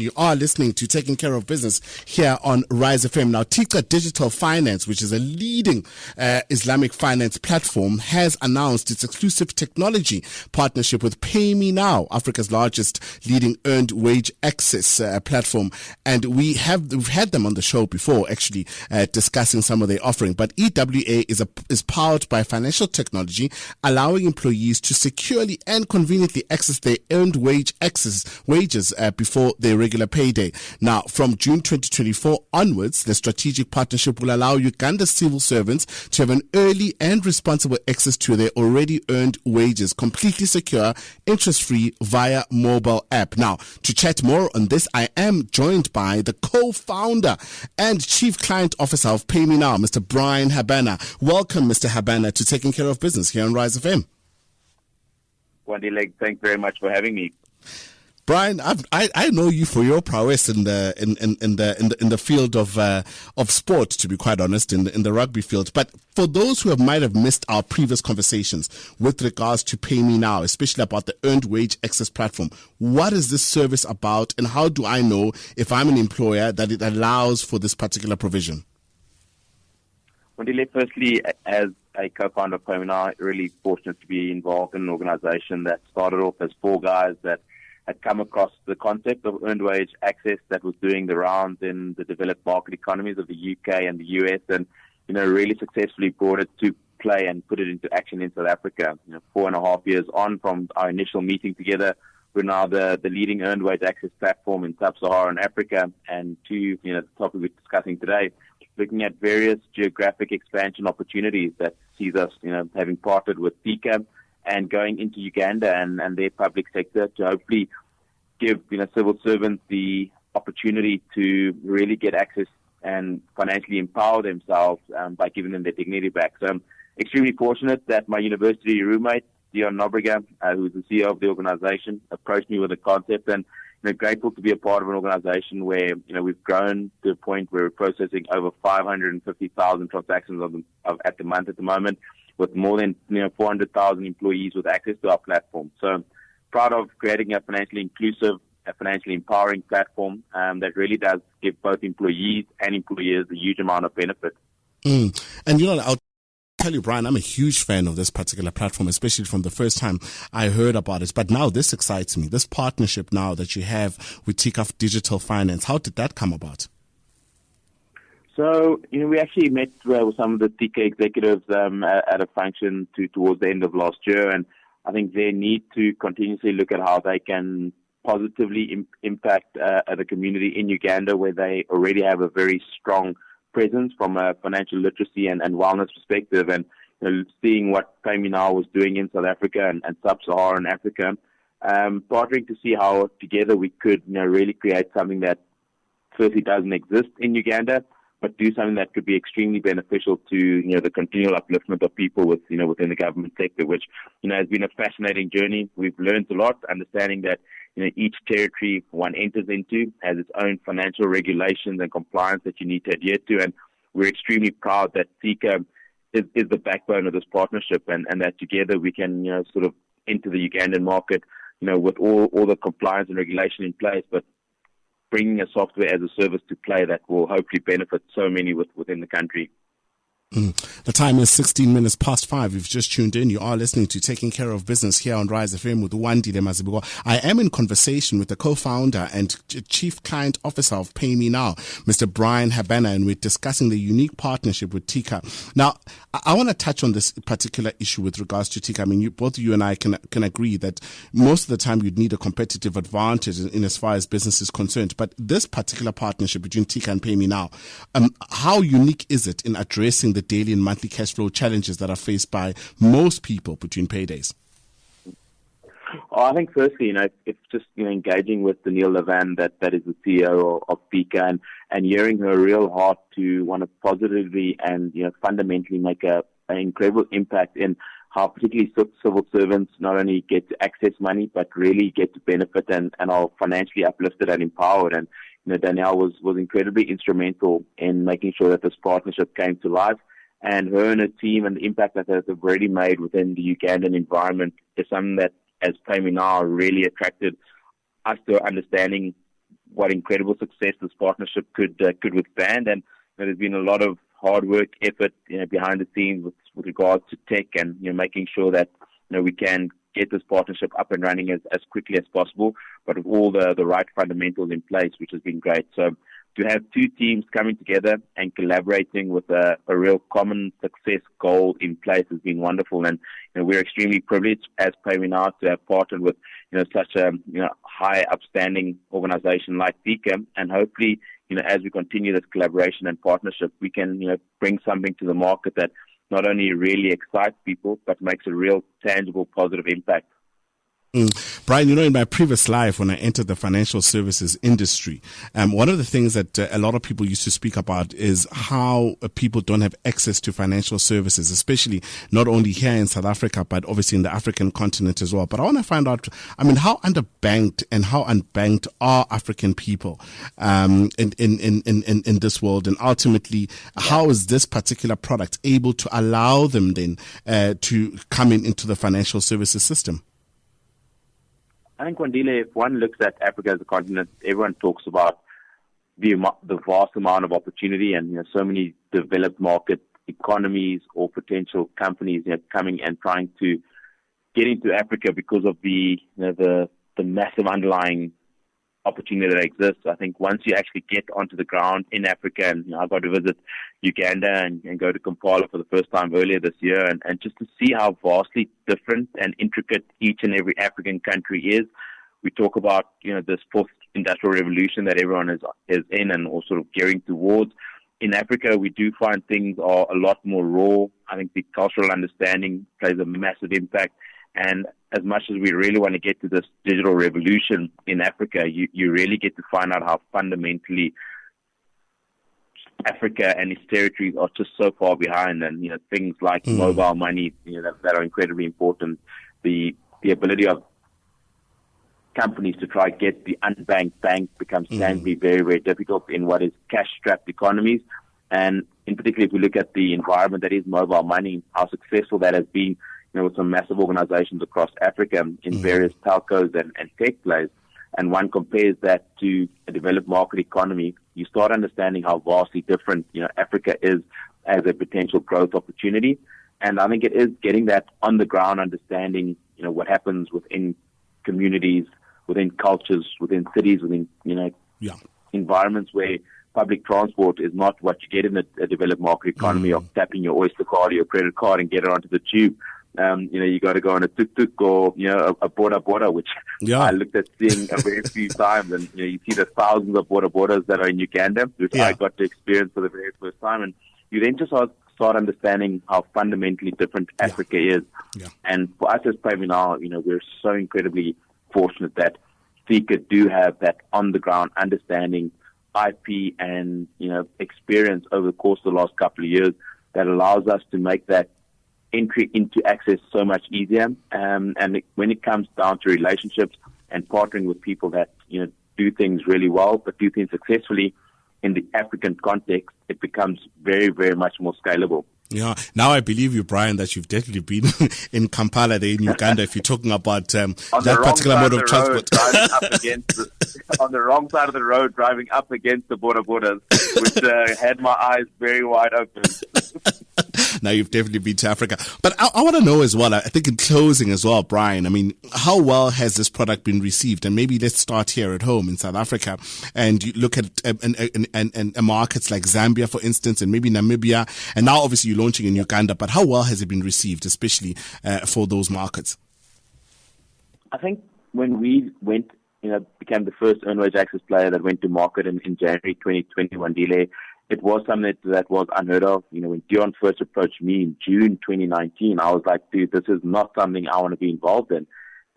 You are listening to Taking Care of Business here on Rise FM. Now, Thiqa Digital Finance, which is a leading Islamic finance platform, has announced its exclusive technology partnership with Paymenow, Africa's largest leading earned wage access platform. And we've had them on the show before, actually, discussing some of their offering. But EWA is powered by financial technology, allowing employees to securely and conveniently access their earned wages before their regular payday. Now, from June 2024 onwards, the strategic partnership will allow Uganda civil servants to have an early and responsible access to their already earned wages, completely secure, interest-free via mobile app. Now, to chat more on this, I am joined by the co-founder and chief client officer of Paymenow, Mr. Bryan Habana. Welcome, Mr. Habana, to Taking Care of Business here on Rise FM. Wandile, thanks very much for having me. Bryan, I know you for your prowess in the field of sport, to be quite honest, in the rugby field. But for those who might have missed our previous conversations with regards to Paymenow, especially about the earned wage access platform, what is this service about, and how do I know if I'm an employer that it allows for this particular provision? Wandile, firstly, as a co-founder of Paymenow, really fortunate to be involved in an organization that started off as four guys that had come across the concept of earned wage access that was doing the rounds in the developed market economies of the UK and the US, and really successfully brought it to play and put it into action in South Africa. 4.5 years on from our initial meeting together, we're now the leading earned wage access platform in sub-Saharan Africa, and to the topic we're discussing today, looking at various geographic expansion opportunities that sees us having partnered with Thiqa and going into Uganda and their public sector to hopefully give civil servants the opportunity to really get access and financially empower themselves by giving them their dignity back. So I'm extremely fortunate that my university roommate, Dion Nobriga, who's the CEO of the organization, approached me with the concept, and grateful to be a part of an organization where we've grown to a point where we're processing over 550,000 transactions at the month at the moment, with more than 400,000 employees with access to our platform. So proud of creating a financially inclusive, a financially empowering platform that really does give both employees and employers a huge amount of benefit. And I'll tell you, Bryan, I'm a huge fan of this particular platform, especially from the first time I heard about it. But now this excites me. This partnership now that you have with Thiqa Digital Finance, how did that come about? So, we actually met with some of the Thiqa executives at a function towards the end of last year, and I think they need to continuously look at how they can positively impact the community in Uganda, where they already have a very strong presence from a financial literacy and wellness perspective, and seeing what Paymenow was doing in South Africa and sub-Saharan Africa, partnering to see how together we could really create something that firstly doesn't exist in Uganda, but do something that could be extremely beneficial to the continual upliftment of people within the government sector, which has been a fascinating journey. We've learned a lot, understanding that each territory one enters into has its own financial regulations and compliance that you need to adhere to, and we're extremely proud that Thiqa is the backbone of this partnership, and that together we can sort of enter the Ugandan market with all the compliance and regulation in place, but bringing a software as a service to play that will hopefully benefit so many within the country. The time is 16 minutes past 5. You've just tuned in. You are listening to Taking Care of Business here on Rise FM with Wandile Mazibuko. I am in conversation with the co-founder and chief client officer of Paymenow, Mr. Bryan Habana, and we're discussing the unique partnership with Thiqa. Now, I want to touch on this particular issue with regards to Thiqa. I mean, both you and I can agree that most of the time you'd need a competitive advantage in as far as business is concerned. But this particular partnership between Thiqa and Paymenow, how unique is it in addressing the daily and monthly cash flow challenges that are faced by most people between paydays? I think firstly, it's just engaging with Neil Levan, that is the CEO of Thiqa, and hearing her real heart to want to positively and fundamentally make an incredible impact in how particularly civil servants not only get to access money but really get to benefit and are financially uplifted and empowered. And Danielle was incredibly instrumental in making sure that this partnership came to life. And her and her team and the impact that they've already made within the Ugandan environment is something that, as Paymenow, really attracted us to understanding what incredible success this partnership could withstand. And there's been a lot of hard work, effort, behind the scenes with regards to tech and making sure that we can get this partnership up and running as quickly as possible, but with all the right fundamentals in place, which has been great. So to have two teams coming together and collaborating with a real common success goal in place has been wonderful. And we're extremely privileged as Paymenow to have partnered with such a high upstanding organization like Thiqa, and hopefully as we continue this collaboration and partnership, we can bring something to the market that not only really excites people but makes a real tangible positive impact. Bryan, in my previous life, when I entered the financial services industry, one of the things that a lot of people used to speak about is how people don't have access to financial services, especially not only here in South Africa, but obviously in the African continent as well. But I want to find out, how underbanked and how unbanked are African people in this world? And ultimately, how is this particular product able to allow them then to come into the financial services system? I think, Wandile, if one looks at Africa as a continent, everyone talks about the vast amount of opportunity and so many developed market economies or potential companies coming and trying to get into Africa because of the massive underlying opportunity that exists. I think once you actually get onto the ground in Africa, and I got to visit Uganda and go to Kampala for the first time earlier this year, and just to see how vastly different and intricate each and every African country is. We talk about this fourth industrial revolution that everyone is in and or sort of gearing towards. In Africa, we do find things are a lot more raw. I think the cultural understanding plays a massive impact. And as much as we really want to get to this digital revolution in Africa, you really get to find out how fundamentally Africa and its territories are just so far behind. And, things like mobile money, that are incredibly important. The ability of companies to try to get the unbanked bank becomes tangibly very, very difficult in what is cash-strapped economies. And in particular, if we look at the environment that is mobile money, how successful that has been, with some massive organizations across Africa in various telcos and tech plays, and one compares that to a developed market economy, you start understanding how vastly different, Africa is as a potential growth opportunity. And I think it is getting that on the ground understanding, what happens within communities, within cultures, within cities, within, environments where public transport is not what you get in a developed market economy of tapping your Oyster card or your credit card and get it onto the tube. You got to go on a tuk-tuk or, a border, which I looked at seeing a very few times. And, you see the thousands of borders that are in Uganda, which I got to experience for the very first time. And you then just start understanding how fundamentally different Africa is. Yeah. And for us as Paymenow, we're so incredibly fortunate that Thiqa do have that on-the-ground understanding, IP, and, experience over the course of the last couple of years that allows us to make that entry into access so much easier. And when it comes down to relationships and partnering with people that, do things really well, but do things successfully in the African context, it becomes very, very much more scalable. Yeah, now I believe you, Bryan, that you've definitely been in Kampala, there in Uganda, if you're talking about that particular mode of transport. On the wrong side of the road, driving up against the borders, which had my eyes very wide open. Now you've definitely been to Africa. But I want to know as well, I think in closing as well, Bryan, how well has this product been received? And maybe let's start here at home in South Africa and you look at markets like Zambia, for instance, and maybe Namibia. And now obviously you're launching in Uganda, but how well has it been received, especially for those markets? I think when we went, became the first earned wage access player that went to market in January 2020, Wandile, it was something that was unheard of. When Dion first approached me in June 2019, I was like, dude, this is not something I want to be involved in.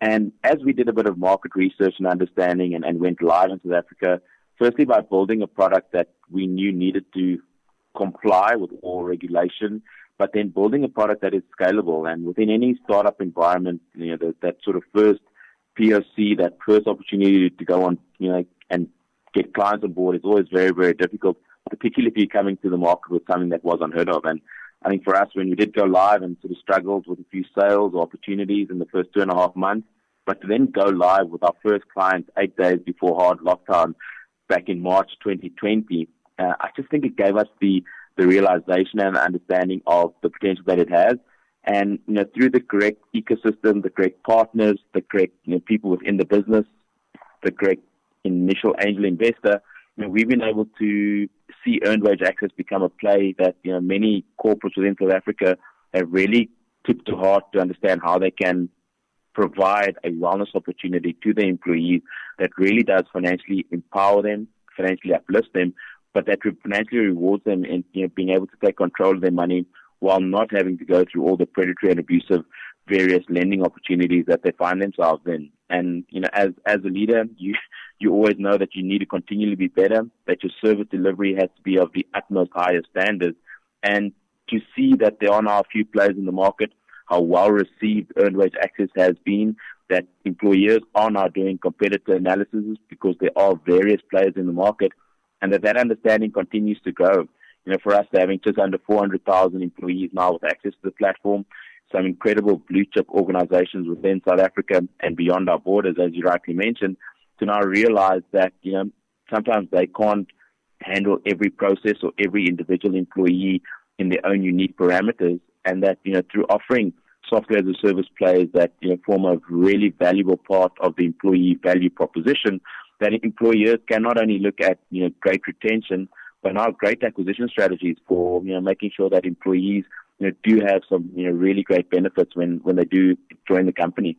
And as we did a bit of market research and understanding and went live in South Africa, firstly by building a product that we knew needed to comply with all regulation, but then building a product that is scalable. And within any startup environment, that sort of first POC, that first opportunity to go on, and get clients on board is always very, very difficult, particularly if you're coming to the market with something that was unheard of. And I think for us, when we did go live and sort of struggled with a few sales or opportunities in the first 2.5 months, but to then go live with our first client 8 days before hard lockdown, back in March 2020, I just think it gave us the realization and understanding of the potential that it has. And, through the correct ecosystem, the correct partners, the correct people within the business, the correct initial angel investor, we've been able to see earned wage access become a play that, many corporates within South Africa have really took to heart to understand how they can provide a wellness opportunity to their employees that really does financially empower them, financially uplift them, but that financially rewards them in being able to take control of their money while not having to go through all the predatory and abusive various lending opportunities that they find themselves in. And, as a leader, you always know that you need to continually be better, that your service delivery has to be of the utmost highest standards. And to see that there are now a few players in the market, how well received earned wage access has been, that employers are now doing competitor analysis because there are various players in the market, and that understanding continues to grow. For us, having just under 400,000 employees now with access to the platform, some incredible blue chip organizations within South Africa and beyond our borders, as you rightly mentioned, to now realize that, sometimes they can't handle every process or every individual employee in their own unique parameters, and that, through offering software as a service plays that, form a really valuable part of the employee value proposition, that employers can not only look at, great retention, but now great acquisition strategies for, making sure that employees, do have some, really great benefits when they do join the company.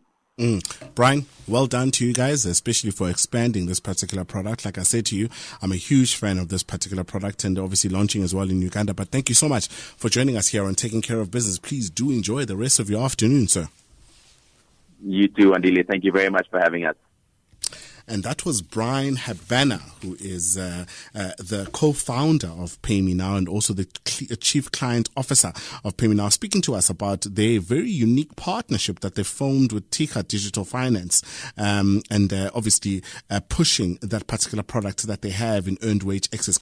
Bryan, well done to you guys, especially for expanding this particular product. Like I said to you, I'm a huge fan of this particular product and obviously launching as well in Uganda. But thank you so much for joining us here on Taking Care of Business. Please do enjoy the rest of your afternoon, sir. You too, Wandile. Thank you very much for having us. And that was Bryan Habana, who is the co-founder of Paymenow and also the chief client officer of Paymenow, speaking to us about their very unique partnership that they formed with Thiqa Digital Finance, and obviously pushing that particular product that they have in earned wage access.